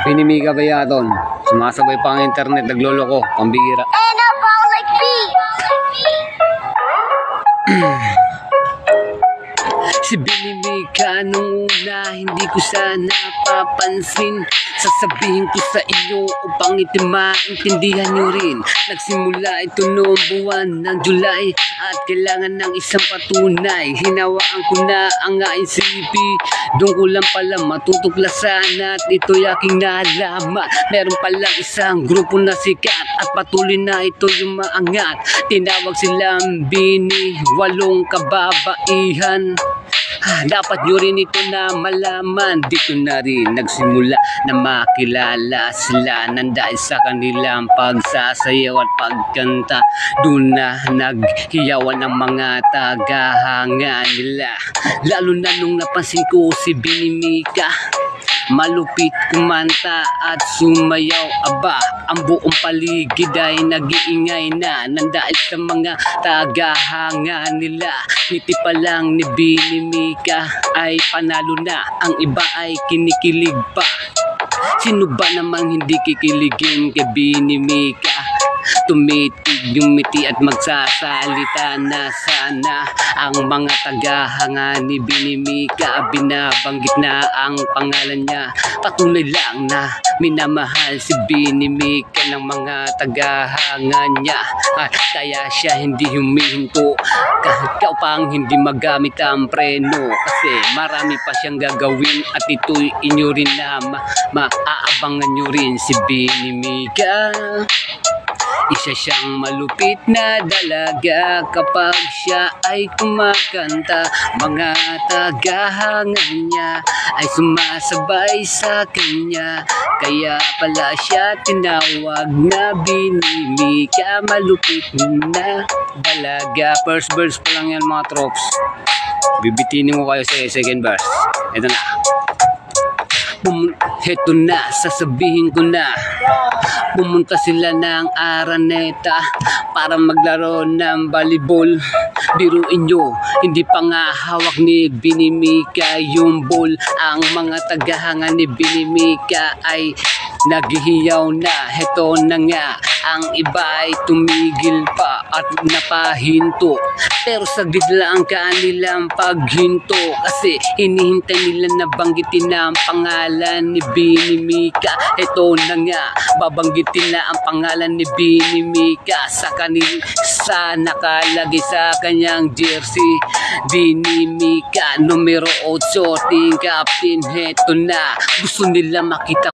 Pinimiga ba yaton? Sumasabay pa ang internet, nagloloko, pambihira. Si Binimiga nung una, hindi ko siya napapansin. Sasabihin ko sa iyo upang maintindihan nyo rin. Nagsimula ito noong buwan ng July at kailangan ng isang patunay. Hinawaan ko na ang ICP, doon ko lang pala matutuklasan at ito'y aking nalaman. Meron palang isang grupo na sikat at patuloy na ito yung maangat. Tinawag silang Bini, 8 kababaihan. Dapat nyo rin ito na malaman. Dito na rin nagsimula na makilala sila nang dahil sa kanilang pagsasayaw at pagkanta. Doon na naghiyawan ng mga tagahanga nila. Lalo na nung napansin ko si Binimiga, malupit kumanta at sumayaw. Aba, ang buong paligid ay nag-iingay na nang dahil sa mga tagahanga nila. Ngiti pa lang ni Binimiga ay panalo na, ang iba ay kinikilig pa. Sino ba namang hindi kikiligin kay Binimiga? Tumitig yung miti at magsasalita na sana. Ang mga tagahanga ni Binimiga, binabanggit na ang pangalan niya. Patuloy lang na minamahal si Binimiga ng mga tagahanga niya. At kaya siya hindi humihinto kahit ikaw pang hindi magamit ang preno. Kasi marami pa siyang gagawin at ito'y inyo rin na maaabangan nyo rin si Binimiga. Isa siyang malupit na dalaga kapag siya ay kumakanta. Mga tagahanga niya ay sumasabay sa kanya. Kaya pala siya tinawag na Binimiga, malupit na dalaga. First verse pa lang yan mga trops. Bibitinin ko kayo sa second verse. Ito na. Heto na, sasabihin ko na. Pumunta sila ng Araneta para maglaro ng volleyball. Biruin nyo, hindi pa nga hawak ni Binimiga yung ball. Ang mga tagahanga ni Binimiga ay naghihiyaw na. Heto na nga, ang iba ay tumigil pa at napahinto. Pero saglit lang ang kanilang paghinto, kasi hinihintay nila na banggitin na ang pangalan ni Binimiga. Ito na nga, babanggitin na ang pangalan ni Binimiga sa nakalagay sa kanyang jersey. Binimiga, numero 8, team captain. Heto na, gusto nila makita